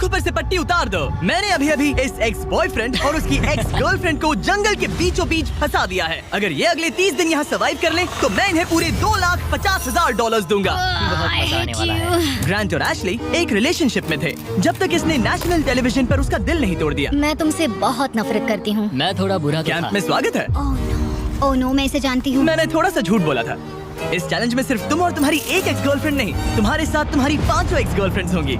आंखों पर से पट्टी उतार दो। मैंने अभी अभी इस एक्स बॉयफ्रेंड और उसकी एक्स गर्लफ्रेंड को जंगल के बीचों बीच फंसा दिया है। अगर ये अगले 30 दिन यहाँ सर्वाइव कर लें तो मैं इन्हें पूरे $2,50,000 दूंगा। बहुत मजा आने वाला है। ग्रांट और एशली एक रिलेशनशिप में थे जब तक इसने नेशनल टेलीविजन पर उसका दिल नहीं तोड़ दिया। मैं तुमसे बहुत नफरत करती हूँ। मैं थोड़ा बुरा तो कैंप था। में स्वागत है। ओह नो, मैं इसे जानती हूँ। मैंने थोड़ा सा झूठ बोला था। इस चैलेंज में सिर्फ तुम और तुम्हारी एक एक्स गर्लफ्रेंड नहीं, तुम्हारे साथ तुम्हारी 5 एक्स गर्लफ्रेंड्स होंगी।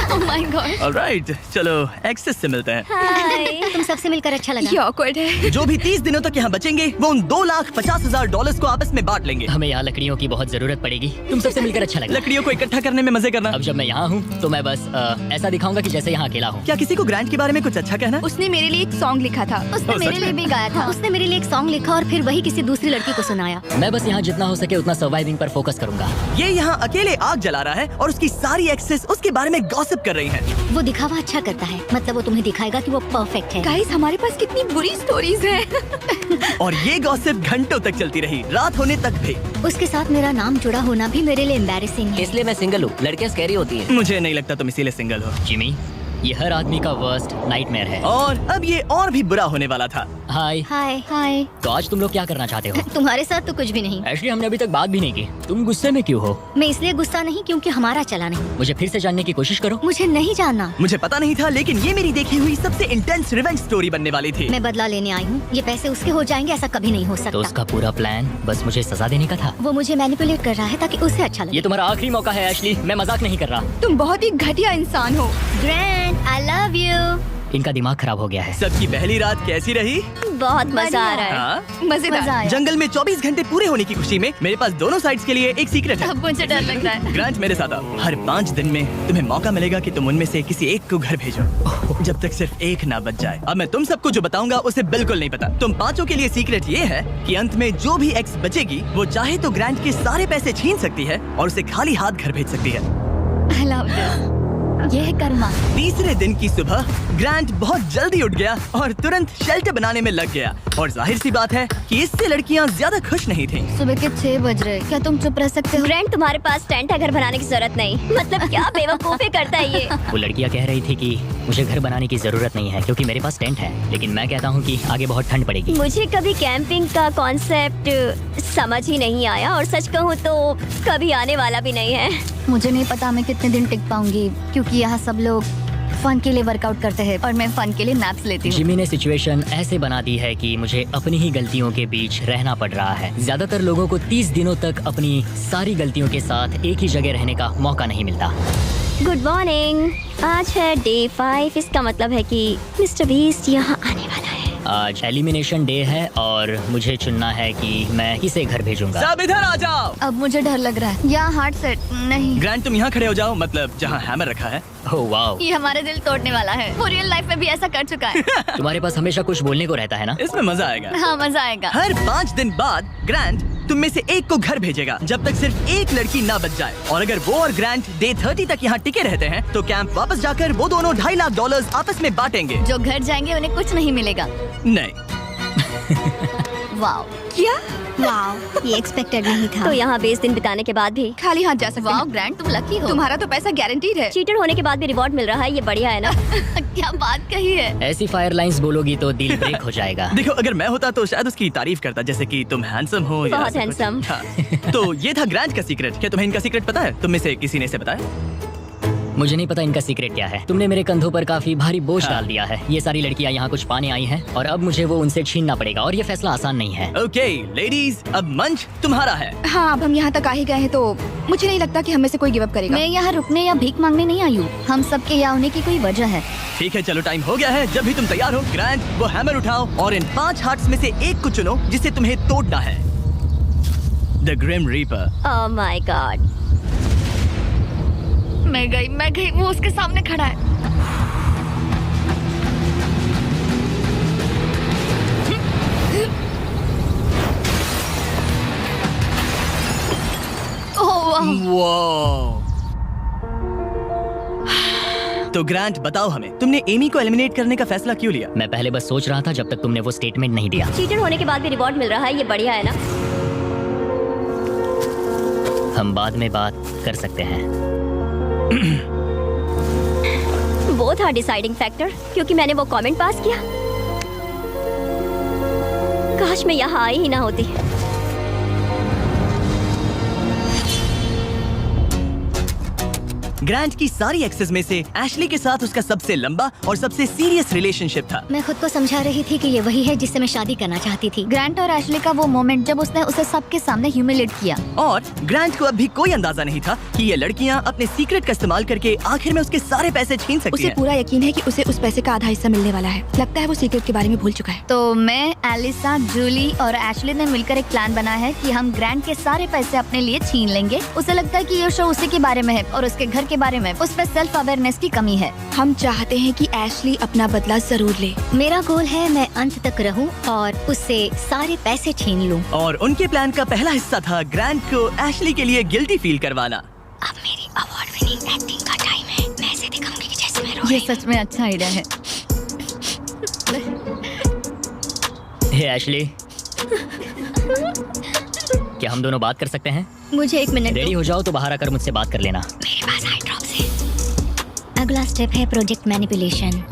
Oh my God. ऑलराइट, चलो एक्सेस से मिलते हैं। हाय। तुम सबसे मिलकर अच्छा लगा। ये awkward है। जो भी 30 दिनों तक यहाँ बचेंगे वो उन $2,50,000 को आपस में बांट लेंगे। हमें यहाँ लकड़ियों की बहुत जरूरत पड़ेगी। तुम सबसे मिलकर अच्छा लगा। लकड़ियों को इकट्ठा करने में मजे करना। अब जब मैं यहाँ हूँ तो मैं बस ऐसा दिखाऊंगा कि जैसे यहाँ अकेला हूँ। क्या किसी को ग्रांट के बारे में कुछ अच्छा कहना है? उसने मेरे लिए एक सॉन्ग लिखा था। उसने सच मेरे लिए में? भी गाया था। उसने मेरे लिए एक सॉन्ग लिखा और फिर वही किसी दूसरी लड़की को सुनाया। मैं बस यहाँ जितना हो सके उतना सर्वाइविंग पर फोकस करूंगा। ये यहाँ अकेले आग जला रहा है और उसकी सारी एक्सेस उसके बारे में गॉसिप कर रही हैं। वो दिखावा अच्छा करता है, मतलब वो तुम्हें दिखाएगा कि वो परफेक्ट है। गाइस, हमारे पास कितनी बुरी स्टोरीज हैं। और ये गॉसिप घंटों तक चलती रही, रात होने तक भी। उसके साथ मेरा नाम जुड़ा होना भी मेरे लिए एम्बैरेसिंग है। इसलिए मैं सिंगल हूँ। लड़कियाँ स्कैरी होती हैं। मुझे नहीं लगता तुम इसीलिए सिंगल हो। जिमी, ये हर आदमी का वर्स्ट नाइटमेयर है। और अब ये और भी बुरा होने वाला था। हाय। हाय हाय। तो आज तुम लोग क्या करना चाहते हो? तुम्हारे साथ तो कुछ भी नहीं। एक्चुअली हमने अभी तक बात भी नहीं की। तुम गुस्से में क्यों हो? मैं इसलिए गुस्सा नहीं क्योंकि हमारा चला नहीं। मुझे फिर से जानने की कोशिश करो। मुझे नहीं जानना। मुझे पता नहीं था, लेकिन ये मेरी देखी हुई सबसे इंटेंस रिवेंज स्टोरी बनने वाली थी। मैं बदला लेने आई हूँ। ये पैसे उसके हो जाएंगे ऐसा कभी नहीं हो तो सकता। उसका पूरा प्लान बस मुझे सजा देने का था। वो मुझे मैनिपुलेट कर रहा है ताकि उसे अच्छा लगे। ये तुम्हारा आखिरी मौका है एशली, मैं मजाक नहीं कर रहा। तुम बहुत ही घटिया इंसान हो। Grand, I love you. इनका दिमाग खराब हो गया है। सबकी पहली रात कैसी रही? बहुत मजा आ रहा है। हाँ? मजेदार। मजा आया। जंगल में 24 घंटे पूरे होने की खुशी में मेरे पास दोनों साइड्स के लिए एक सीक्रेट है। अब मुझे डर लग रहा है। ग्रांट, मेरे साथ आओ। हर 5 दिन में तुम्हें मौका मिलेगा कि तुम उनमें से किसी एक को घर भेजो, जब तक सिर्फ एक ना बच जाए। अब मैं तुम सबको जो बताऊंगा उसे बिल्कुल नहीं पता। तुम 5 के लिए सीक्रेट ये है कि अंत में जो भी एक्स बचेगी वो चाहे तो ग्रांट के सारे पैसे छीन सकती है और उसे खाली हाथ घर भेज सकती है। I love this. ये है कर्मा। तीसरे दिन की सुबह ग्रांट बहुत जल्दी उठ गया और तुरंत शेल्टर बनाने में लग गया। और जाहिर सी बात है कि इससे लड़कियां ज्यादा खुश नहीं थीं। सुबह के 6 बज रहे। क्या तुम चुप रह सकते हो? ग्रैंड, तुम्हारे पास टेंट है, घर बनाने की जरूरत नहीं। मतलब क्या बेवकूफी करता है ये। वो लड़कियां कह रही थी कि मुझे घर बनाने की जरूरत नहीं है क्योंकि मेरे पास टेंट है, लेकिन मैं कहता हूँ कि आगे बहुत ठंड पड़ेगी। मुझे कभी कैंपिंग का कॉन्सेप्ट समझ ही नहीं आया और सच कहूँ तो कभी आने वाला भी नहीं है। मुझे नहीं पता मैं कितने दिन टिक पाऊंगी क्योंकि यहाँ सब लोग फन के लिए वर्कआउट करते हैं और मैं फन के लिए नैप्स लेती हूँ। जिमी ने सिचुएशन ऐसे बना दी है कि मुझे अपनी ही गलतियों के बीच रहना पड़ रहा है। ज्यादातर लोगों को 30 दिनों तक अपनी सारी गलतियों के साथ एक ही जगह रहने का मौका नहीं मिलता। Good morning. आज है डे 5। इसका मतलब है कि मिस्टर बीस्ट यहाँ आने वाला है। आज एलिमिनेशन डे है और मुझे चुनना है कि मैं किसे घर भेजूंगा। सब इधर आ जाओ। अब मुझे डर लग रहा है। यहाँ हार्ट सेट नहीं। ग्रांट, तुम यहाँ खड़े हो जाओ, मतलब जहाँ हैमर रखा है। ओह वाओ, ये हमारे दिल तोड़ने वाला है। वो रियल लाइफ में भी ऐसा कर चुका है। तुम्हारे पास हमेशा कुछ बोलने को रहता है ना। इसमें मजा आएगा। हाँ, मजा आएगा। हर 5 दिन बाद ग्रांट तुम में से एक को घर भेजेगा जब तक सिर्फ एक लड़की ना बच जाए। और अगर वो और ग्रांट डे 30 तक यहाँ टिके रहते हैं तो कैंप वापस जाकर वो दोनों $2.5 लाख आपस में बांटेंगे। जो घर जाएंगे उन्हें कुछ नहीं मिलेगा। नहीं। वाओ, क्या? वाओ, ये एक्सपेक्टेड नहीं था। तो यहाँ 20 दिन बिताने के बाद भी खाली हाथ जा सकते वाओ हैं। ग्रैंड, तुम लकी हो। तुम्हारा तो पैसा गारंटीड है। चीटर होने के बाद भी रिवॉर्ड मिल रहा है, ये बढ़िया है ना। क्या बात कही है। ऐसी फायर लाइंस बोलोगी तो दिल ब्रेक हो जाएगा। देखो, अगर मैं होता तो शायद उसकी तारीफ करता, जैसे कि तुम हैंडसम हो या बहुत ऐसा कुछ। handsome। हाँ। तो ये था ग्रांट का सीक्रेट। क्या तुम्हें इनका सीक्रेट पता है? तुम में से किसी ने इसे बताया? मुझे नहीं पता इनका सीक्रेट क्या है। तुमने मेरे कंधों पर काफी भारी बोझ हाँ। डाल दिया है। ये सारी लड़कियां यहाँ कुछ पाने आई हैं और अब मुझे वो उनसे छीनना पड़ेगा और ये फैसला आसान नहीं है। ओके लेडीज, अब मंच तुम्हारा है। हाँ, अब हम यहाँ तक आ ही गए हैं तो मुझे नहीं लगता कि हमें से कोई गिव अप करेगा। मैं यहाँ रुकने या भीख मांगने नहीं आई हूँ। हम सबके यहाँ होने की कोई वजह है। ठीक है, चलो टाइम हो गया है। जब भी तुम तैयार हो ग्रांट, वो हैमर उठाओ और इन 5 हार्ट्स में से एक को चुनो जिसे तुम्हें तोड़ना है। The grim reaper. Oh my god. मैं गई। वो उसके सामने खड़ा है। तो ग्रांट, बताओ हमें, तुमने एमी को एलिमिनेट करने का फैसला क्यों लिया? मैं पहले बस सोच रहा था जब तक तुमने वो स्टेटमेंट नहीं दिया। चीटर होने के बाद भी रिवॉर्ड मिल रहा है, ये बढ़िया है ना। हम बाद में बात कर सकते हैं। वो था डिसाइडिंग फैक्टर, क्योंकि मैंने वो कमेंट पास किया। काश मैं यहाँ आई ही ना होती। ग्रांट की सारी एक्सेस में से एशली के साथ उसका सबसे लंबा और सबसे सीरियस रिलेशनशिप था। मैं खुद को समझा रही थी कि ये वही है जिससे मैं शादी करना चाहती थी। ग्रांट और एशली का वो मोमेंट जब उसने उसे सबके सामने ह्यूमिलेट किया। और ग्रांट को अब भी कोई अंदाजा नहीं था कि ये लड़कियां अपने सीक्रेट का इस्तेमाल करके आखिर में उसके सारे पैसे छीन सकती उसे हैं। पूरा यकीन है कि उसे उस पैसे का आधा हिस्सा मिलने वाला है। लगता है वो सीक्रेट के बारे में भूल चुका है। तो मैं, एलिसा, जूली और एशली ने मिलकर एक प्लान बनाया है कि हम ग्रांट के सारे पैसे अपने लिए छीन लेंगे। उसे लगता है कि ये शो उसी के बारे में है और उसके घर के बारे में। उसमें सेल्फ अवेयरनेस की कमी है। हम चाहते हैं कि एशली अपना बदला जरूर ले। मेरा गोल है मैं अंत तक रहूं और उससे सारे पैसे छीन लूं। और उनके प्लान का पहला हिस्सा था ग्रांट को एशली के लिए गिल्टी फील करवाना। अब मेरी अवार्ड विनिंग एक्टिंग का टाइम है। मैं ऐसे दिखाऊंगी कि जैसे मैं रो रही हूं। ये सच में अच्छा आइडिया है। हे एशली, क्या हम दोनों बात कर सकते हैं? मुझे 1 मिनट रेडी हो जाओ तो बाहर आकर मुझसे बात कर लेना। मेरे पास आई ड्रॉप्स है। अगला स्टेप है प्रोजेक्ट मैनिपुलेशन।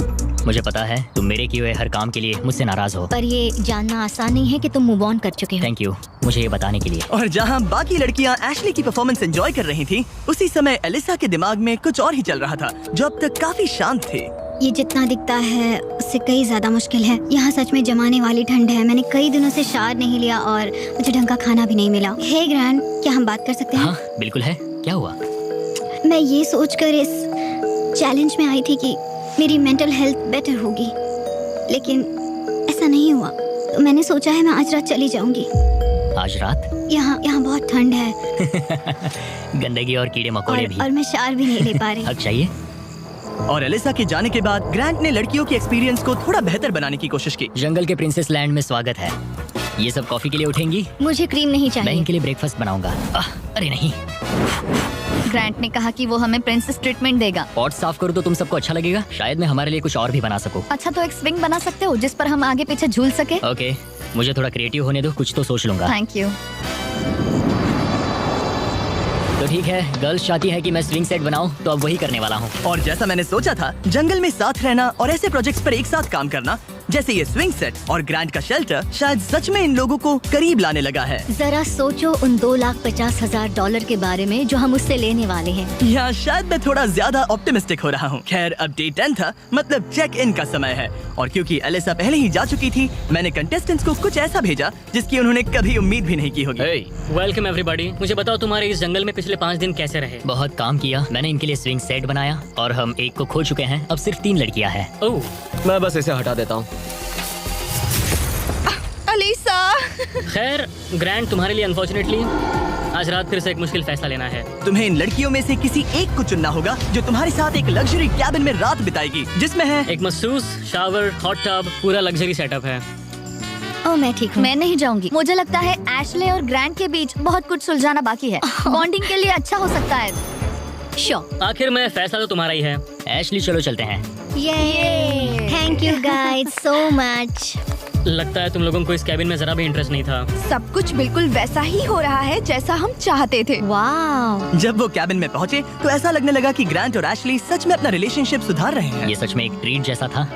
मुझे पता है तुम मेरे किए हुए हर काम के लिए मुझसे नाराज हो। पर ये जानना आसान नहीं है कि तुम मूव ऑन कर चुके हो। थैंक यू मुझे ये बताने के लिए। और जहां बाकी लड़कियां एशली की परफॉर्मेंस एंजॉय कर रही थी, उसी समय एलिसा के दिमाग में कुछ और ही चल रहा था, जो अब तक काफी शांत थे। ये जितना दिखता है उससे कई ज्यादा मुश्किल है। यहाँ सच में जमाने वाली ठंड है। मैंने कई दिनों से शावर नहीं लिया और मुझे ढंग का खाना भी नहीं मिला। हे ग्रैंड, क्या हम बात कर सकते हैं? हाँ बिल्कुल है। क्या हुआ? मैं ये सोचकर इस चैलेंज में आई थी कि मेरी मेंटल हेल्थ बेटर होगी, लेकिन ऐसा नहीं हुआ। तो मैंने सोचा है मैं आज रात चली जाऊंगी। आज रात? यहाँ बहुत ठंड है। गंदगी और कीड़े मकोड़े भी। और मैं शावर भी नहीं ले पा रही। हक चाहिए। और एलिसा के जाने के बाद ग्रांट ने लड़कियों के एक्सपीरियंस को थोड़ा बेहतर बनाने की कोशिश की। जंगल के प्रिंसेस लैंड में स्वागत है। ये सब कॉफी के लिए उठेंगी? मुझे क्रीम नहीं मैं चाहिए। इनके लिए ब्रेकफास्ट बनाऊंगा। अरे नहीं। ग्रांट ने कहा कि वो हमें प्रिंसेस ट्रीटमेंट देगा। पॉट साफ करो तो तुम सबको अच्छा लगेगा। शायद मैं हमारे लिए कुछ और भी बना सकूं। अच्छा, तो एक स्विंग बना सकते हो जिस पर हम आगे पीछे झूल सके। ओके, मुझे थोड़ा क्रिएटिव होने दो, कुछ तो सोच लूंगा। Thank you. तो ठीक है, गर्ल्स चाहती है कि मैं स्विंग सेट बनाऊं, तो अब वही करने वाला हूँ। और जैसा मैंने सोचा था, जंगल में साथ रहना और ऐसे प्रोजेक्ट्स पर एक साथ काम करना, जैसे ये स्विंग सेट और ग्रांट का शेल्टर, शायद सच में इन लोगों को करीब लाने लगा है। जरा सोचो उन $2,50,000 के बारे में जो हम उससे लेने वाले हैं। या शायद मैं थोड़ा ज्यादा ऑप्टिमिस्टिक हो रहा हूँ। खैर, अब डे 10 था, मतलब चेक इन का समय है। और क्योंकि एलिसा पहले ही जा चुकी थी, मैंने कंटेस्टेंट्स को कुछ ऐसा भेजा जिसकी उन्होंने कभी उम्मीद भी नहीं की होगी। Welcome everybody. मुझे बताओ तुम्हारे इस जंगल में पिछले 5 दिन कैसे रहे? बहुत काम किया। मैंने इनके लिए स्विंग सेट बनाया और हम एक को खो चुके हैं। अब सिर्फ 3 लड़कियां हैं। ओह, मैं बस इसे हटा देता हूँ। अलीसा। खैर ग्रैंड, तुम्हारे लिए अनफॉर्चुनेटली आज रात फिर से एक मुश्किल फैसला लेना है। तुम्हें इन लड़कियों में से किसी एक को चुनना होगा जो तुम्हारे साथ एक लग्जरी कैबिन में रात बिताएगी, जिसमें है एक मखसूस शावर, हॉट टब, पूरा लग्जरी सेटअप है। ओह, मैं ठीक हूँ। मैं नहीं जाऊंगी। मुझे लगता है एशले और ग्रांट के बीच बहुत कुछ सुलझाना बाकी है। बॉन्डिंग के लिए अच्छा हो सकता है। श्योर। आखिर में फैसला तो तुम्हारा ही है। एशली, चलो चलते हैं। ये thank you guys so much. लगता है तुम लोगों को इस कैबिन में जरा भी इंटरेस्ट नहीं था। सब कुछ बिल्कुल वैसा ही हो रहा है जैसा हम चाहते थे। वाह। जब वो कैबिन में पहुंचे तो ऐसा लगने लगा कि ग्रांट और एशली सच में अपना रिलेशनशिप सुधार रहे हैं। ये सच में एक ट्रीट जैसा था।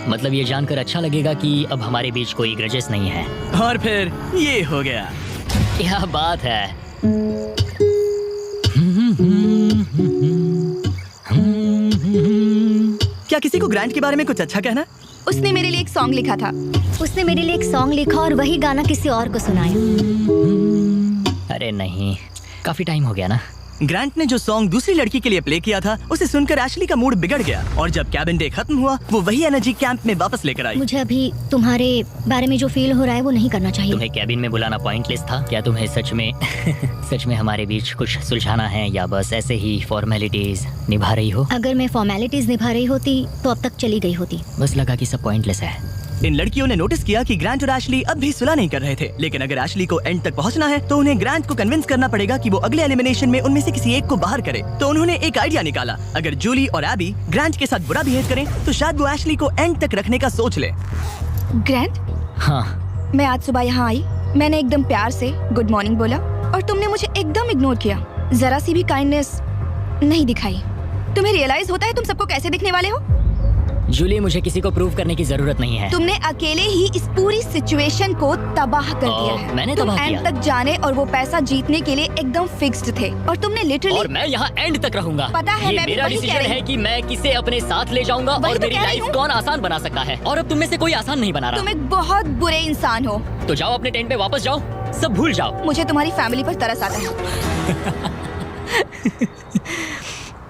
मतलब ये जानकर अच्छा लगेगा कि अब हमारे बीच कोई ग्रजेस नहीं है। और फिर ये हो गया। क्या बात है। क्या किसी को ग्रांट के बारे में कुछ अच्छा कहना? उसने मेरे लिए एक सॉन्ग लिखा था। उसने मेरे लिए एक सॉन्ग लिखा और वही गाना किसी और को सुनाया। अरे नहीं, काफी टाइम हो गया ना। ग्रांट ने जो सॉन्ग दूसरी लड़की के लिए प्ले किया था, उसे सुनकर एशली का मूड बिगड़ गया और जब कैबिन डे खत्म हुआ, वो वही एनर्जी कैंप में वापस लेकर आई। मुझे अभी तुम्हारे बारे में जो फील हो रहा है वो नहीं करना चाहिए। तुम्हें कैबिन में बुलाना पॉइंटलेस था। क्या तुम्हें सच में सच में हमारे बीच कुछ सुलझाना है या बस ऐसे ही फॉर्मेलिटीज निभा रही हो? अगर मैं फॉर्मेलिटीज निभा रही होती तो अब तक चली गई होती। बस लगा कि सब पॉइंटलेस है। इन लड़कियों ने नोटिस किया कि ग्रांट और एशली अब भी सुलह नहीं कर रहे थे, लेकिन अगर एशली को एंड तक पहुंचना है तो उन्हें ग्रांट को कन्विंस करना पड़ेगा कि वो अगले एलिमिनेशन में उनमें से किसी एक को बाहर करे। तो उन्होंने एक आइडिया निकाला, अगर जूली और एबी ग्रांट के साथ बुरा बिहेव करें तो शायद वो एशली को एंड तक रखने का सोच ले। ग्रैंड, हाँ, मैं आज सुबह यहाँ आई, मैंने एकदम प्यार से गुड मॉर्निंग बोला और तुमने मुझे एकदम इग्नोर किया। जरा सी भी काइंडनेस नहीं दिखाई। तुम्हें रियलाइज होता है तुम सबको कैसे दिखने वाले हो? जूली, मुझे किसी को प्रूव करने की जरूरत नहीं है। तुमने अकेले ही इस पूरी सिचुएशन को तबाह कर दिया है। मैंने तुम तबाह एंड किया। तक जाने और वो पैसा जीतने के लिए एकदम फिक्स्ड थे और तुमने लिटरली। और मैं यहाँ एंड तक रहूंगा। पता है, ये मैं भी मेरा वही कह डिसीजन रही है कि मैं किसे अपने साथ ले जाऊंगा वही और तो मेरी कह रही लाइफ हूँ। कौन आसान बना सकता है। और अब तुम में से कोई आसान नहीं बना तुम रहा। एक बहुत बुरे इंसान हो। तो जाओ अपने टेंट पे वापस जाओ, सब भूल जाओ। मुझे तुम्हारी फैमिली पर तरस आता है।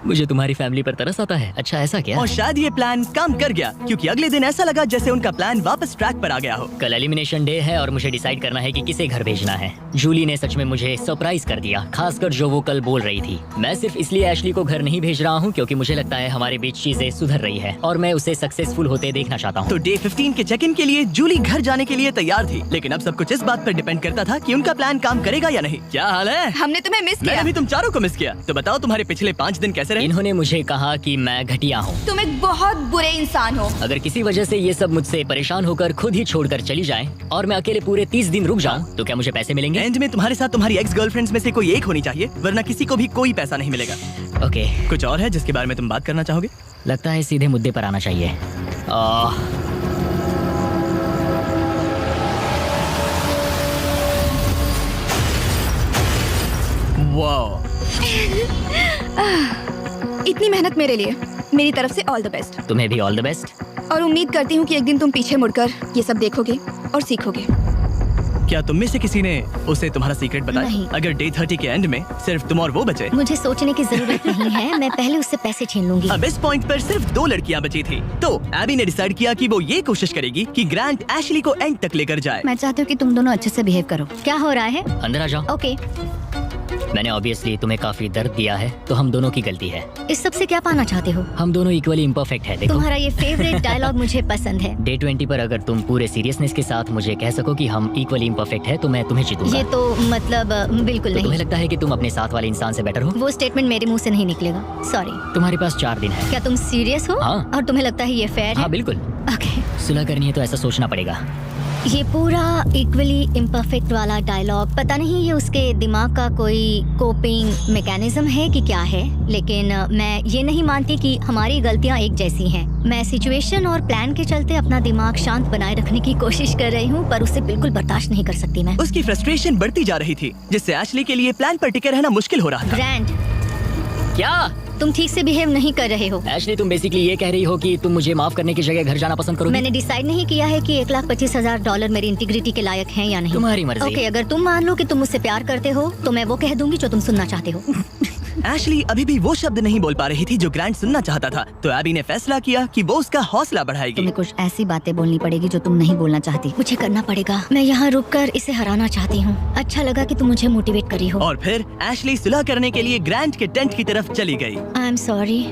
मुझे तुम्हारी फैमिली पर तरस आता है। अच्छा, ऐसा क्या? और शायद ये प्लान काम कर गया, क्योंकि अगले दिन ऐसा लगा जैसे उनका प्लान वापस ट्रैक पर आ गया हो। कल एलिमिनेशन डे है और मुझे डिसाइड करना है कि किसे घर भेजना है। जूली ने सच में मुझे सरप्राइज कर दिया, खासकर जो वो कल बोल रही थी। मैं सिर्फ इसलिए एशली को घर नहीं भेज रहा हूँ क्योंकि मुझे लगता है हमारे बीच चीजें सुधर रही है और मैं उसे सक्सेसफुल होते देखना चाहता तो हूँ। डे 15 के चेक इन के लिए जूली घर जाने के लिए तैयार थी, लेकिन अब सब कुछ इस बात पर डिपेंड करता था कि उनका प्लान काम करेगा या नहीं। क्या हाल है? हमने तुम्हें मिस मैंने किया। भी तुम चारों को मिस किया। तो बताओ तुम्हारे पिछले 5 दिन कैसे रहे? इन्होंने मुझे कहा कि मैं घटिया हूँ। तुम एक बहुत बुरे इंसान हो। अगर किसी वजह से ये सब मुझसे परेशान होकर खुद ही छोड़कर चली जाएं और मैं अकेले पूरे 30 दिन रुक जाऊं, तो क्या मुझे पैसे मिलेंगे? एंड में तुम्हारे साथ तुम्हारी एक्स गर्लफ्रेंड्स में से कोई एक होनी चाहिए, वरना किसी को भी कोई पैसा नहीं मिलेगा। ओके, कुछ और है जिसके बारे में तुम बात करना चाहोगे? लगता है सीधे मुद्दे पर आना चाहिए। वाह, इतनी मेहनत मेरे लिए, मेरी तरफ से ऑल द बेस्ट। तुम्हें भी ऑल द बेस्ट। और उम्मीद करती हूँ कि एक दिन तुम पीछे मुड़कर ये सब देखोगे और सीखोगे। क्या तुम में से किसी ने उसे तुम्हारा सीक्रेट बताया? नहीं। अगर डे 30 के एंड में सिर्फ तुम और वो बचे, मुझे सोचने की जरूरत नहीं है, मैं पहले उससे पैसे छीन लूंगी। अब इस पॉइंट पर सिर्फ 2 लड़कियां बची थी। तो एबी ने डिसाइड किया कि वो ये कोशिश करेगी कि ग्रांट एशली को एंड तक लेकर जाए। मैं चाहती हूँ कि तुम दोनों अच्छे से बिहेव करो। क्या हो रहा है? अंदर आ जाओ। ओके, मैंने ऑब्वियसली तुम्हें काफी दर्द दिया है, तो हम दोनों की गलती है। इस सब से क्या पाना चाहते हो? हम दोनों इक्वली इम्परफेक्ट है। देखो, तुम्हारा ये फेवरेट डायलॉग मुझे पसंद है। डे 20 पर अगर तुम पूरे सीरियसनेस के साथ मुझे कह सको कि हम इक्वली इम्परफेक्ट है, तो मैं तुम्हें जीतूंगा। ये तो मतलब बिल्कुल तो तुम्हें नहीं। लगता है कि तुम अपने साथ वाले इंसान से बेटर हो? वो स्टेटमेंट मेरे मुंह से नहीं निकलेगा, सॉरी। तुम्हारे पास 4 दिन है। क्या तुम सीरियस हो? हाँ। और तुम्हें लगता है ये फेयर है? हाँ बिल्कुल। ओके, सुलह करनी है तो ऐसा सोचना पड़ेगा। ये पूरा इक्वली इम्परफेक्ट वाला डायलॉग, पता नहीं ये उसके दिमाग का कोई कोपिंग मैकेनिज्म है कि क्या है, लेकिन मैं ये नहीं मानती कि हमारी गलतियां एक जैसी हैं। मैं सिचुएशन और प्लान के चलते अपना दिमाग शांत बनाए रखने की कोशिश कर रही हूँ, पर उसे बिल्कुल बर्दाश्त नहीं कर सकती मैं। उसकी फ्रस्ट्रेशन बढ़ती जा रही थी, जिससे एशली के लिए प्लान पर टिके रहना मुश्किल हो रहा था। ग्रैंड, क्या तुम ठीक से बिहेव नहीं कर रहे हो। एशली, तुम बेसिकली ये कह रही हो कि तुम मुझे माफ करने की जगह घर जाना पसंद करोगी? मैंने डिसाइड नहीं किया है कि $1,25,000 मेरी इंटीग्रिटी के लायक हैं या नहीं। तुम्हारी मर्जी। ओके, अगर तुम मान लो कि तुम मुझसे प्यार करते हो, तो मैं वो कह दूंगी जो तुम सुनना चाहते हो। एशली अभी भी वो शब्द नहीं बोल पा रही थी जो ग्रांट सुनना चाहता था, तो एबी ने फैसला किया कि वो उसका हौसला बढ़ाएगी। तुम्हें कुछ ऐसी बातें बोलनी पड़ेगी जो तुम नहीं बोलना चाहती। मुझे करना पड़ेगा। मैं यहाँ रुककर इसे हराना चाहती हूँ। अच्छा लगा कि तुम मुझे मोटिवेट करी हो। और फिर एशली सुलह करने के लिए ग्रांट के टेंट की तरफ चली गई। I am sorry.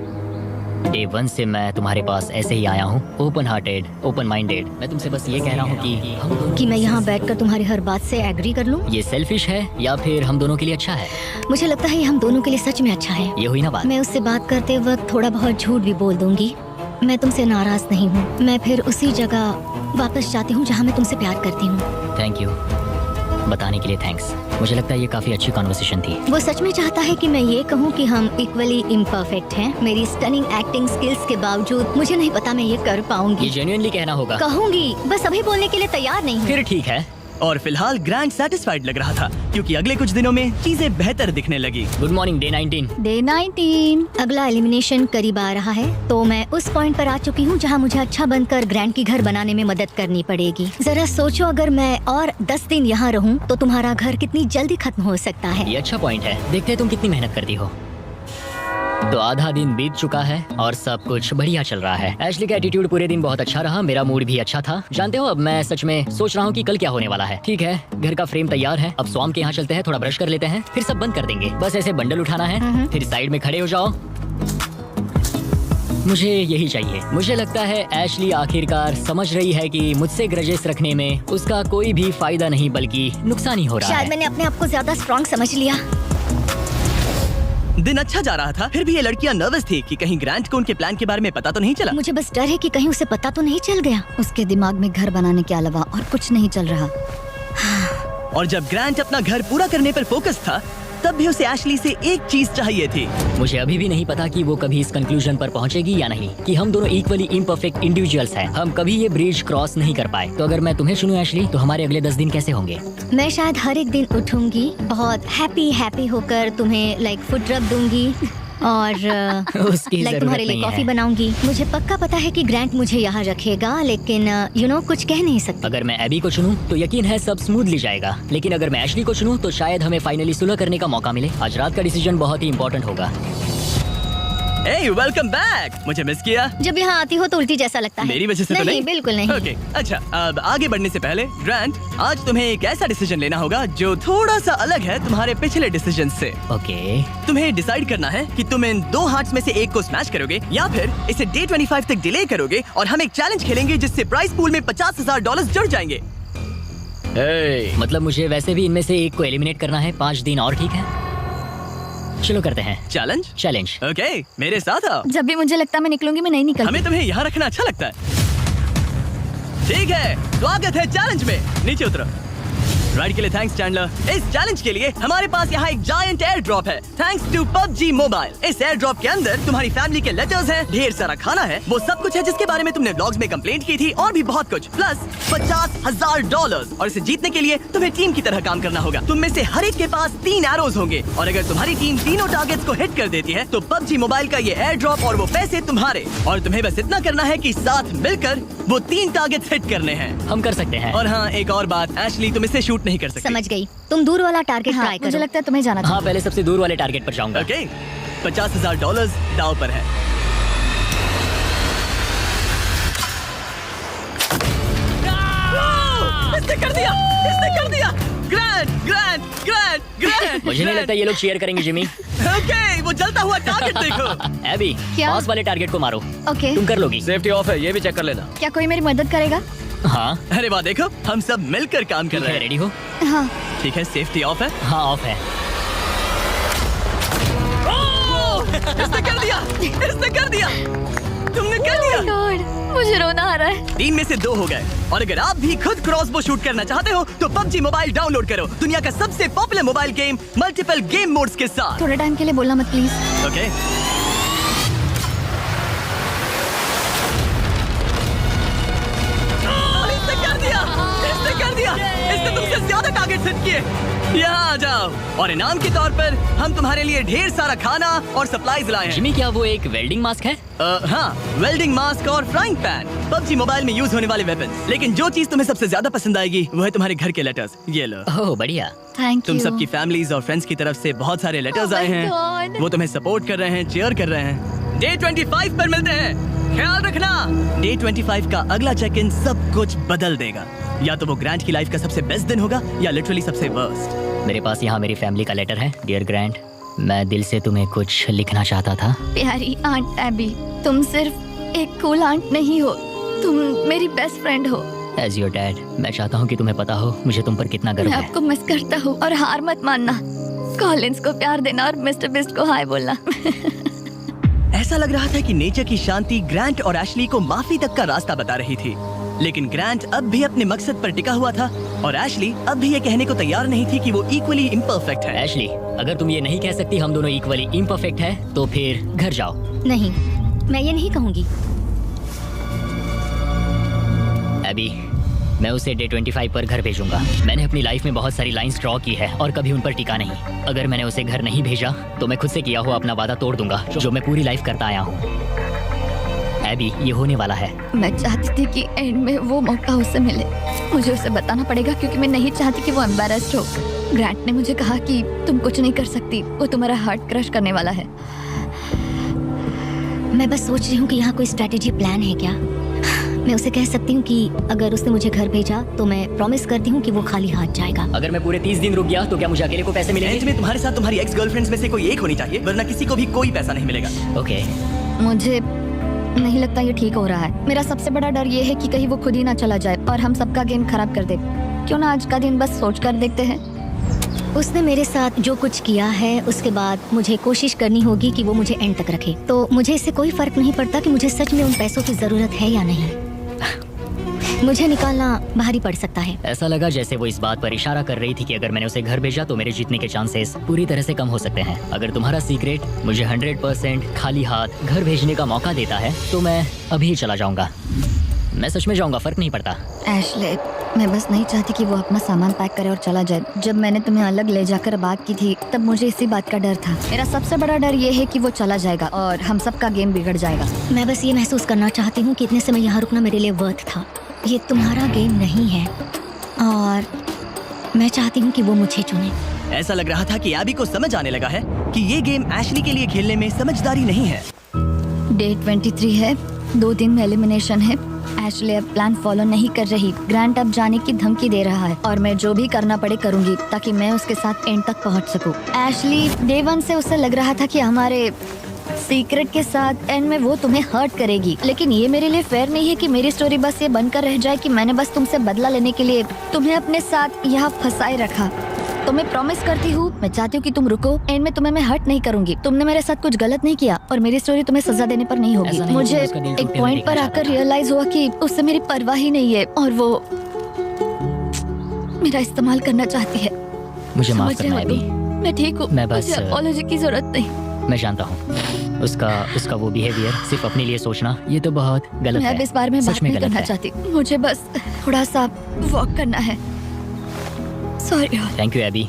डे 1 से मैं तुम्हारे पास ऐसे ही आया हूँ, ओपन हार्टेड, ओपन माइंडेड। मैं तुमसे बस ये कह रहा हूँ कि हम दोनों कि मैं यहाँ बैठकर तुम्हारी हर बात से एग्री कर लूँ। ये सेल्फिश है या फिर हम दोनों के लिए अच्छा है? मुझे लगता है ये हम दोनों के लिए सच में अच्छा है। ये हुई ना बात। मैं उससे बात करते वक्त थोड़ा बहुत झूठ भी बोल दूंगी। मैं तुमसे नाराज नहीं हूँ। मैं फिर उसी जगह वापस जाती हूँ जहाँ मैं तुमसे प्यार करती हूँ। थैंक यू, बताने के लिए थैंक्स। मुझे लगता है ये काफी अच्छी कॉन्वर्सेशन थी। वो सच में चाहता है कि मैं ये कहूँ कि हम इक्वली इम्परफेक्ट हैं। मेरी स्टनिंग एक्टिंग स्किल्स के बावजूद मुझे नहीं पता मैं ये कर ये पाऊंगी। जेन्युइनली कहना होगा। कहूंगी, बस अभी बोलने के लिए तैयार नहीं हूँ। फिर ठीक है। और फिलहाल ग्रांट सेटिस्फाइड लग रहा था, क्योंकि अगले कुछ दिनों में चीजें बेहतर दिखने लगी। Good morning day 19। डे 19। अगला एलिमिनेशन करीब आ रहा है, तो मैं उस पॉइंट पर आ चुकी हूँ जहाँ मुझे अच्छा बनकर ग्रैंड की घर बनाने में मदद करनी पड़ेगी। जरा सोचो, अगर मैं और 10 दिन यहाँ रहूँ तो तुम्हारा घर कितनी जल्दी खत्म हो सकता है। ये अच्छा पॉइंट है। देखते हैं तुम कितनी मेहनत करती हो। तो आधा दिन बीत चुका है और सब कुछ बढ़िया चल रहा है। एशली का एटीट्यूड पूरे दिन बहुत अच्छा रहा, मेरा मूड भी अच्छा था। जानते हो, अब मैं सच में सोच रहा हूँ कि कल क्या होने वाला है। ठीक है, घर का फ्रेम तैयार है। अब स्वाम के यहाँ चलते हैं, थोड़ा ब्रश कर लेते हैं, फिर सब बंद कर देंगे। बस ऐसे बंडल उठाना है, फिर साइड में खड़े हो जाओ। मुझे यही चाहिए। मुझे लगता है एशली आखिरकार समझ रही है कि मुझसे ग्रजेस रखने में उसका कोई भी फायदा नहीं बल्कि नुकसान ही हो रहा शायद है। मैंने अपने आप को ज्यादा स्ट्रॉन्ग समझ लिया। दिन अच्छा जा रहा था, फिर भी ये लड़कियां नर्वस थी कि कहीं ग्रांट को उनके प्लान के बारे में पता तो नहीं चला। मुझे बस डर है कि कहीं उसे पता तो नहीं चल गया। उसके दिमाग में घर बनाने के अलावा और कुछ नहीं चल रहा। और जब ग्रांट अपना घर पूरा करने पर फोकस था, तब भी उसे एशली से एक चीज चाहिए थी। मुझे अभी भी नहीं पता कि वो कभी इस कंक्लूजन पर पहुंचेगी या नहीं कि हम दोनों इक्वली इम्परफेक्ट इंडिविजुअल्स हैं। हम कभी ये ब्रिज क्रॉस नहीं कर पाए। तो अगर मैं तुम्हें सुनूं एशली, तो हमारे अगले 10 दिन कैसे होंगे? मैं शायद हर एक दिन उठूंगी बहुत हैप्पी होकर तुम्हें लाइक फुड रब दूंगी और उसकी लाइक जरूरत तुम्हारे लिए नहीं कॉफी है। बनाऊंगी। मुझे पक्का पता है कि ग्रैंट मुझे यहाँ रखेगा, लेकिन कुछ कह नहीं सकती। अगर मैं एबी को चुनूं तो यकीन है सब स्मूथली जाएगा, लेकिन अगर मैं एशली को चुनूं तो शायद हमें फाइनली सुलह करने का मौका मिले। आज रात का डिसीजन बहुत ही इंपॉर्टेंट होगा। Hey, welcome back. मुझे मिस किया? जब यहाँ आती हो तो उल्टी जैसा लगता है। मेरी वजह से तो नहीं? बिल्कुल नहीं। ओके, अच्छा, अब आगे बढ़ने से पहले ग्रांट, आज तुम्हें एक ऐसा डिसीजन लेना होगा जो थोड़ा सा अलग है तुम्हारे पिछले डिसीजन से। ओके। तुम्हें डिसाइड करना है कि तुम इन 2 हार्ट्स में से एक को स्मैश करोगे या फिर इसे डे 25 तक डिले करोगे और हम एक चैलेंज खेलेंगे जिससे प्राइस पूल में $50,000 जुड़ जाएंगे। मतलब मुझे वैसे भी इनमें से एक को एलिमिनेट करना है। 5 दिन और ठीक है, चलो करते हैं चैलेंज। ओके, मेरे साथ आओ। जब भी मुझे लगता है मैं निकलूंगी, मैं नहीं निकलती। हमें तुम्हें यहाँ रखना अच्छा लगता है। ठीक है, स्वागत है चैलेंज में। नीचे उतरो। राइड के लिए थैंक्स चैंडलर। इस चैलेंज के लिए हमारे पास यहाँ एक जायंट एयर ड्रॉप है थैंक्स टू PUBG मोबाइल। इस एयर ड्रॉप के अंदर तुम्हारी फैमिली के लेटर्स हैं, ढेर सारा खाना है, वो सब कुछ है जिसके बारे में तुमने व्लॉग्स में कंप्लेंट की थी, और भी बहुत कुछ, प्लस $50,000। और इसे जीतने के लिए तुम्हें टीम की तरह काम करना होगा। तुम में से हर एक के पास 3 एरोज होंगे और अगर तुम्हारी टीम तीनों टारगेट्स को हिट कर देती है तो PUBG मोबाइल का ये एयर ड्रॉप और वो पैसे तुम्हारे। और तुम्हें बस इतना करना है कि साथ मिलकर वो 3 टारगेट्स हिट करने हैं। हम कर सकते हैं। और हाँ, एक और बात, एशली तुम इसे शूट नहीं कर सकती। समझ गई। तुम दूर वाला टारगेट हाँ, ट्राई मुझे करो। लगता है तुम्हें जाना हाँ, पहले सबसे दूर वाले टारगेट पर जाऊंगा। ओके, $50,000 दाव पर है। इसने कर दिया, ग्रैंड। मुझे नहीं लगता ये लोग शेयर करेंगे जिमी। ओके, वो जलता हुआ टारगेट देखो। एबी, क्या? पास वाले टारगेट को मारो। ओके। तुम कर लोगी। सेफ्टी ऑफ है, ये भी चेक कर लेना। क्या कोई मेरी मदद करेगा? हाँ, अरे वाह, देखो हम सब मिलकर काम कर ठीक रहे है, हैं। रेडी हो? हाँ। ठीक है, सेफ्टी ऑफ है। हाँ, ऑफ है। इसने कर दिया। तुमने कर दिया। गॉड, मुझे रोना आ रहा है। 3 में से 2 हो गए। और अगर आप भी खुद क्रॉसबो शूट करना चाहते हो तो PUBG मोबाइल डाउनलोड करो, दुनिया का सबसे popular mobile game multiple game modes के साथ। थोड़े टाइम के लिए बोलना मत प्लीज। ओके, इसने कर दिया। इसने तुमसे ज्यादा टारगेट सेट किए। यहाँ आ जाओ। और इनाम के तौर पर हम तुम्हारे लिए ढेर सारा खाना और सप्लाईज लाए हैं। जिमी, क्या वो एक वेल्डिंग मास्क है? हाँ, वेल्डिंग मास्क और फ्राइंग पैन, PUBG मोबाइल में यूज होने वाले वेपन्स। लेकिन जो चीज तुम्हें सबसे ज्यादा पसंद आएगी वो है तुम्हारे घर के लेटर्स। ये लो। ओह, बढ़िया। Thank you. तुम सबकी फैमिलीज और फ्रेंड्स की तरफ से बहुत सारे लेटर्स Oh आए my हैं। God. वो तुम्हें सपोर्ट कर रहे हैं, चेयर कर रहे हैं। डे 25 पर मिलते हैं, ख्याल रखना। डे 25 का अगला चेक इन सब कुछ बदल देगा। या तो वो ग्रैंट की लाइफ का सबसे बेस्ट दिन होगा या लिटरली सबसे वर्स्ट। मेरे पास यहाँ मेरी फैमिली का लेटर है। डियर ग्रैंड, मैं दिल से तुम्हें कुछ लिखना चाहता था। प्यारी आंट एबी, तुम सिर्फ एक कूल आंट नहीं हो, तुम मेरी बेस्ट फ्रेंड हो। एज योर डैड, मैं चाहता हूँ कि तुम्हें पता हो मुझे तुम पर कितना गर्व मैं है। आपको मिस करता हूँ और हार मत मानना। कॉलिंस को प्यार देना और मिस्टर बिस्ट को हाय बोलना। ऐसा लग रहा था कि नेचर की शांति ग्रैंट और एशली को माफी तक का रास्ता बता रही थी, लेकिन ग्रैंट अब भी अपने मकसद पर टिका हुआ था और एशली अब भी ये कहने को तैयार नहीं थी कि वो इक्वली इम्परफेक्ट है। एशली, अगर तुम ये नहीं कह सकती हम दोनों इक्वली इम्परफेक्ट है तो फिर घर जाओ। नहीं, मैं ये नहीं कहूंगी। एबी, मैं उसे डे 25 पर घर भेजूंगा। मैंने अपनी लाइफ में बहुत सारी लाइंस ड्रॉ की है और कभी उन पर टिका नहीं। अगर मैंने उसे घर नहीं भेजा तो मैं खुद से किया हुआ अपना वादा तोड़ दूंगा जो मैं पूरी लाइफ करता आया हूँ। एबी, ये होने वाला है। मैं चाहती थी कि एंड में वो मौका उसे मिले। मुझे उसे बताना पड़ेगा क्योंकि मैं नहीं चाहती कि वो एम्बैरेस्ड हो। ग्रैंट ने मुझे कहा कि तुम कुछ नहीं कर सकती, वो तुम्हारा हार्ट क्रश करने वाला है। मैं बस सोच रही हूँ कि यहाँ कोई स्ट्रेटेजी प्लान है क्या। मैं उसे कह सकती हूँ कि अगर उसने मुझे घर भेजा तो मैं प्रॉमिस करती हूँ कि वो खाली हाथ जाएगा। अगर मैं पूरे 30 दिन रुक गया तो क्या मुझे अकेले को पैसे एंड मिलेंगे? में तुम्हारे साथ तुम्हारी एक्स गर्लफ्रेंड्स में से कोई एक होनी चाहिए, वरना किसी को भी कोई पैसा नहीं मिलेगा। ओके। मुझे नहीं लगता ये ठीक हो रहा है। मेरा सबसे बड़ा डर ये है कि कहीं वो खुद ही ना चला जाए और हम सबका गेम खराब कर दे। क्यों ना आज का दिन बस सोच कर देखते हैं। उसने मेरे साथ जो कुछ किया है उसके बाद मुझे कोशिश करनी होगी कि वो मुझे एंड तक रखे। तो मुझे इससे कोई फर्क नहीं पड़ता कि मुझे सच में उन पैसों की जरूरत है या नहीं। मुझे निकालना भारी पड़ सकता है। ऐसा लगा जैसे वो इस बात पर इशारा कर रही थी कि अगर मैंने उसे घर भेजा तो मेरे जीतने के चांसेस पूरी तरह से कम हो सकते हैं। अगर तुम्हारा सीक्रेट मुझे 100% खाली हाथ घर भेजने का मौका देता है तो मैं अभी चला जाऊंगा। मैं सच में जाऊंगा, फर्क नहीं पड़ता। एशले, मैं बस नहीं चाहती कि वो अपना सामान पैक करे और चला जाए। जब मैंने तुम्हें अलग ले जाकर बात की थी तब मुझे इसी बात का डर था। मेरा सबसे बड़ा डर ये है कि वो चला जाएगा और हम सबका गेम बिगड़ जाएगा। मैं बस ये महसूस करना चाहती हूँ कि इतने समय यहाँ रुकना मेरे लिए वर्थ था। ये तुम्हारा गेम नहीं है और मैं चाहती हूँ कि वो मुझे चुने। ऐसा लग रहा था कि एबी को समझ आने लगा है कि ये गेम एशली के लिए खेलने में समझदारी नहीं है। डे 23 है, 2 दिन में एलिमिनेशन है। एशले अब प्लान फॉलो नहीं कर रही। ग्रांट अब जाने की धमकी दे रहा है और मैं जो भी करना पड़े करूंगी ताकि मैं उसके साथ एंड तक पहुंच सकूं। एशली, डे 1 से उसे लग रहा था कि हमारे सीक्रेट के साथ एंड में वो तुम्हें हर्ट करेगी, लेकिन ये मेरे लिए फेयर नहीं है कि मेरी स्टोरी बस ये बनकर रह जाए कि मैंने बस तुमसे बदला लेने के लिए तुम्हें अपने साथ यहाँ फंसाए रखा। तो मैं प्रॉमिस करती हूँ, मैं चाहती हूँ कि तुम रुको। एंड में तुम्हें मैं हर्ट नहीं करूंगी। तुमने मेरे साथ कुछ गलत नहीं किया और मेरी स्टोरी तुम्हें सजा देने पर नहीं होगी। ऐसा नहीं मुझे कि उसका दिल एक टूटे हुए पॉइंट पर देखना आकर चाहता था। रियलाइज हुआ कि उससे मेरी परवाह ही नहीं है और वो मेरा इस्तेमाल करना चाहती है। मुझे माफ समझ रहे करना हो एबी। तुम? मैं ठीक हूँ। मैं बस- मुझे अपॉलॉजी की जरूरत नहीं। मैं जानता हूँ उसका वो बिहेवियर, सिर्फ अपने लिए सोचना, ये तो बहुत गलत मैं है। अब इस बारे में सच बात में नहीं गलत करना है। चाहती। मुझे बस थोड़ा सा वॉक करना है। Sorry. Thank you AB.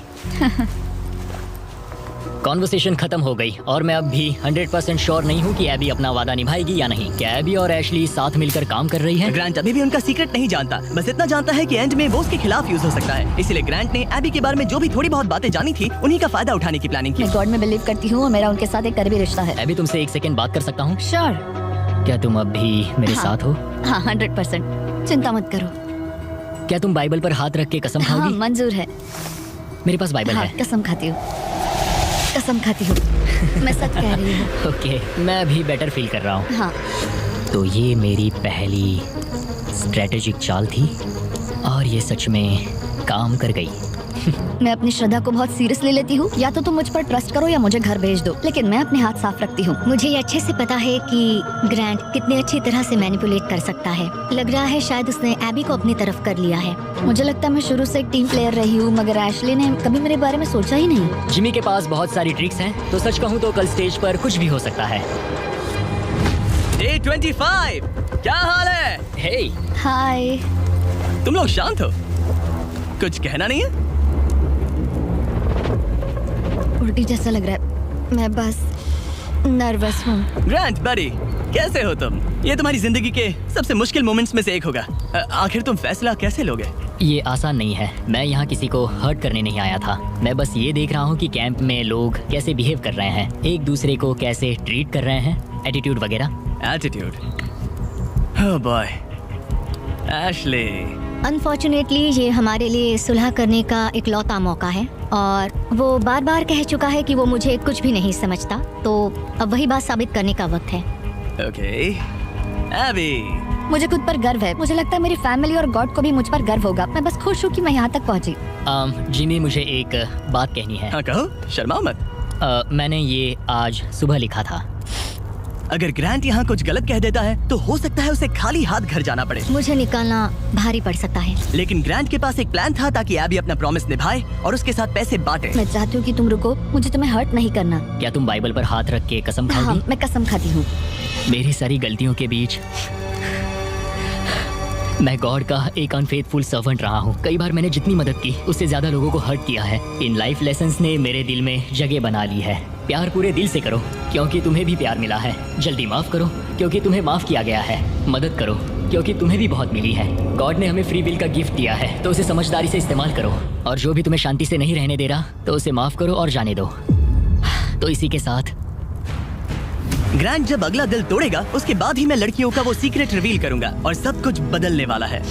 Conversation खत्म हो गई और मैं अब भी 100% श्योर नहीं हूँ कि एबी अपना वादा निभाएगी या नहीं। क्या एबी और एशली साथ मिलकर काम कर रही है? ग्रांट अभी भी उनका सीक्रेट नहीं जानता, बस इतना जानता है कि एंड में वो उसके खिलाफ यूज हो सकता है। इसीलिए ग्रांट ने एबी के बारे में जो भी थोड़ी बहुत बातें जानी थी उन्हीं का फायदा उठाने की प्लानिंग की। मैं गॉड में बिलीव करती हूँ और मेरा उनके साथ एक करीबी रिश्ता है। एबी, तुमसे 1 सेकंड बात कर सकता हूँ? श्योर। क्या तुम अब भी मेरे हाँ। साथ हो? हाँ, 100%। चिंता मत करो। क्या तुम बाइबल पर हाथ रख के कसम हाँ, खाओगी? मंजूर है। मेरे पास बाइबल हाँ, है। कसम खाती हूँ। कसम खाती हूँ। मैं सच कह रही हूँ। ओके, मैं अभी बेटर फील कर रहा हूँ। हाँ। तो ये मेरी पहली स्ट्रेटेजिक चाल थी और ये सच में काम कर गई। मैं अपनी श्रद्धा को बहुत सीरियसली लेती हूँ। या तो तुम मुझ पर ट्रस्ट करो या मुझे घर भेज दो, लेकिन मैं अपने हाथ साफ रखती हूँ। मुझे ये अच्छे से पता है कि ग्रांट कितने अच्छी तरह से मैनिपुलेट कर सकता है। लग रहा है शायद उसने एबी को अपनी तरफ कर लिया है। मुझे लगता है मैं शुरू से एक टीम प्लेयर रही हूँ, मगर एशली ने कभी मेरे बारे में सोचा ही नहीं। जिमी के पास बहुत सारी ट्रिक्स हैं, तो सच कहूँ तो कल स्टेज पर कुछ भी हो सकता है। Day 25, क्या हाल है? हे, हाय। तुम लोग शांत हो? कुछ कहना नहीं है? उल्टी जैसा लग रहा है। मैं बस नर्वस हूँ। ग्रांट बड़ी, कैसे हो तुम? ये तुम्हारी जिंदगी के सबसे मुश्किल मोमेंट्स में से एक होगा। आखिर तुम फैसला कैसे लोगे? ये आसान नहीं है। मैं यहाँ किसी को हर्ट करने नहीं आया था। मैं बस ये देख रहा हूँ कि कैंप में लोग कैसे बिहेव कर रहे हैं, एक दूसरे को कैसे ट्रीट कर रहे हैं, एटीट्यूड वगैरह। Attitude? Oh boy, Ashley. Unfortunately ये हमारे लिए सुलह करने का इकलौता मौका है और वो बार बार कह चुका है कि वो मुझे कुछ भी नहीं समझता, तो अब वही बात साबित करने का वक्त है। ओके एबी, मुझे खुद पर गर्व है। मुझे लगता है मेरी फैमिली और गॉड को भी मुझ पर गर्व होगा। मैं बस खुश हूँ कि मैं यहाँ तक पहुँची। जिमी, मुझे एक बात कहनी है। हाँ कहो, शर्माओ मत। मैंने ये आज सुबह लिखा था। अगर ग्रांट यहाँ कुछ गलत कह देता है तो हो सकता है उसे खाली हाथ घर जाना पड़े। मुझे निकालना भारी पड़ सकता है। लेकिन ग्रांट के पास एक प्लान था ताकि एबी अपना प्रॉमिस निभाए और उसके साथ पैसे बांटे। मैं चाहती हूँ कि तुम रुको। मुझे तुम्हें हर्ट नहीं करना। क्या तुम बाइबल पर हाथ रख के कसम हाँ, खाओगी? मैं कसम खाती हूँ। मेरी सारी गलतियों के बीच मैं गॉड का एक अनफेथफुल सर्वेंट रहा हूँ। कई बार मैंने जितनी मदद की उससे ज्यादा लोगों को हर्ट किया है। इन लाइफ लेसन्स ने मेरे दिल में जगह बना ली है। प्यार पूरे दिल से करो क्योंकि तुम्हें भी प्यार मिला है। जल्दी माफ करो क्योंकि तुम्हें माफ किया गया है। मदद करो क्योंकि तुम्हें भी बहुत मिली है। गॉड ने हमें फ्री विल का गिफ्ट दिया है, तो उसे समझदारी से इस्तेमाल करो। और जो भी तुम्हें शांति से नहीं रहने दे रहा तो उसे माफ करो और जाने दो। तो इसी के साथ ग्रांट जब अगला दिल तोड़ेगा उसके बाद ही मैं लड़कियों का वो सीक्रेट रिवील करूंगा और सब कुछ बदलने वाला है।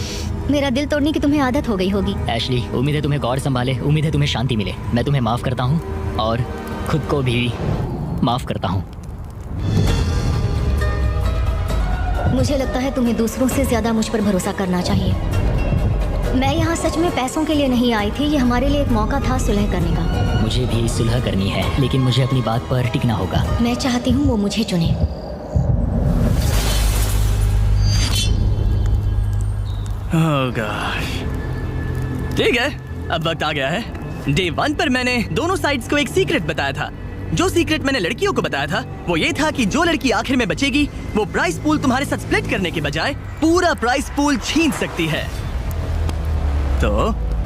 मेरा दिल तोड़ने की तुम्हें आदत हो गई होगी। एशली, उम्मीद है तुम्हें गॉड संभाले, उम्मीद है तुम्हें शांति मिले। मैं तुम्हें माफ करता हूँ और खुद को भी माफ करता हूँ। मुझे लगता है तुम्हें दूसरों से ज्यादा मुझ पर भरोसा करना चाहिए। मैं यहाँ सच में पैसों के लिए नहीं आई थी। ये हमारे लिए एक मौका था सुलह करने का। मुझे भी सुलह करनी है, लेकिन मुझे अपनी बात पर टिकना होगा। मैं चाहती हूँ वो मुझे चुने। Oh gosh. ठीक है, अब वक्त आ गया है। डे 1 पर मैंने दोनों साइड्स को एक सीक्रेट बताया था। जो सीक्रेट मैंने लड़कियों को बताया था वो ये था कि जो लड़की आखिर में बचेगी वो प्राइस पूल तुम्हारे साथ स्प्लिट करने के बजाय पूरा प्राइस पूल छीन सकती है। तो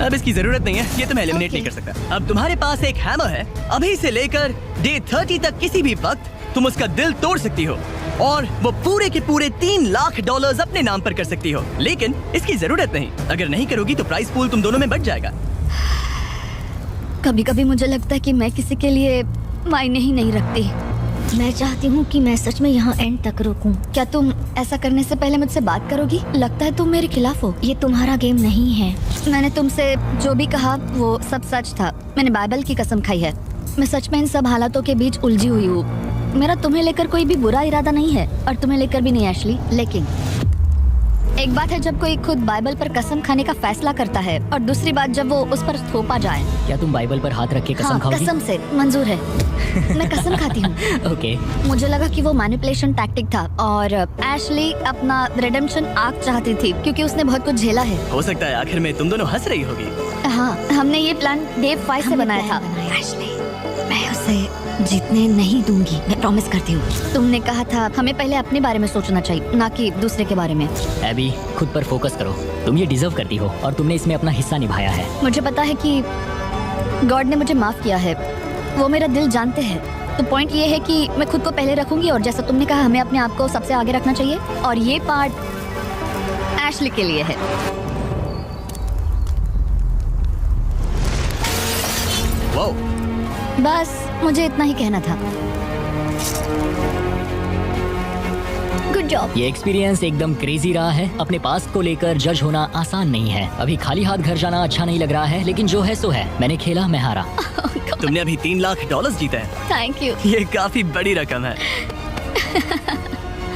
अब इसकी जरूरत नहीं है, ये तुम्हें एलिमिनेट नहीं कर सकता। अब तुम्हारे पास एक हैमर है, अभी से लेकर डे 30 तक किसी भी वक्त तुम उसका दिल तोड़ सकती हो और वो पूरे के पूरे $3 लाख अपने नाम पर कर सकती हो। लेकिन इसकी जरूरत नहीं, अगर नहीं करोगी तो प्राइस पूल तुम दोनों में बढ़ जाएगा। कभी कभी मुझे लगता है कि मैं किसी के लिए मायने ही नहीं रखती। मैं चाहती हूँ कि मैं सच में यहाँ एंड तक रुकूं। क्या तुम ऐसा करने से पहले मुझसे बात करोगी? लगता है तुम मेरे खिलाफ हो। ये तुम्हारा गेम नहीं है। मैंने तुमसे जो भी कहा वो सब सच था। मैंने बाइबल की कसम खाई है। मैं सच में इन सब हालातों के बीच उलझी हुई हूँ। मेरा तुम्हें लेकर कोई भी बुरा इरादा नहीं है और तुम्हें लेकर भी नहीं एशली। लेकिन एक बात है जब कोई खुद बाइबल पर कसम खाने का फैसला करता है और दूसरी बात जब वो उस पर थोपा जाए। क्या तुम बाइबल पर हाथ रख के कसम हाँ, खाओगी? कसम से मंजूर है। मैं कसम खाती हूँ। ओके। मुझे लगा कि वो मैनिपुलेशन टैक्टिक था और एशली अपना रिडेम्पशन आर्क चाहती थी क्योंकि उसने बहुत कुछ झेला है। हो सकता है आखिर में तुम दोनों हंस रही होगी। हाँ, हमने ये प्लान डे 5 से बनाया था। एशली, मैं उसे जीतने नहीं दूंगी, मैं प्रॉमिस करती हूँ। तुमने कहा था हमें पहले अपने बारे में सोचना चाहिए, ना कि दूसरे के बारे में। एबी, खुद पर फोकस करो। तुम ये डिजर्व करती हो और तुमने इसमें अपना हिस्सा निभाया है। मुझे पता है कि गॉड ने मुझे माफ किया है, वो मेरा दिल जानते हैं। तो पॉइंट ये है कि मैं खुद को पहले रखूंगी और जैसा तुमने कहा हमें अपने आप को सबसे आगे रखना चाहिए और ये पार्ट एशली के लिए है। वाओ, बस मुझे इतना ही कहना था। Good job. ये एक्सपीरियंस एकदम क्रेजी रहा है। अपने पास्ट को लेकर जज होना आसान नहीं है। अभी खाली हाथ घर जाना अच्छा नहीं लग रहा है, लेकिन जो है सो है। मैंने खेला, मैं हारा। तुमने अभी $3 लाख जीते हैं। Thank you. ये काफी बड़ी रकम है।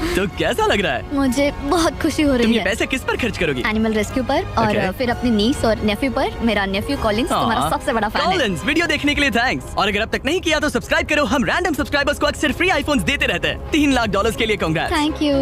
तो कैसा लग रहा है? मुझे बहुत खुशी हो तुम रही ये है। पैसे किस पर खर्च करोगी? एनिमल रेस्क्यू पर और Okay. फिर अपनी नीस और नेफ्यू पर। मेरा नेफ्यू कॉलिंस तुम्हारा सबसे बड़ा फैन है। कॉलिंस, वीडियो देखने के लिए थैंक्स। और अगर अब तक नहीं किया तो सब्सक्राइब करो। हम रैंडम सब्सक्राइबर्स को अक्सर फ्री आईफोन्स देते रहते हैं। $3 लाख के लिए कांग्रेट्स। Thank you.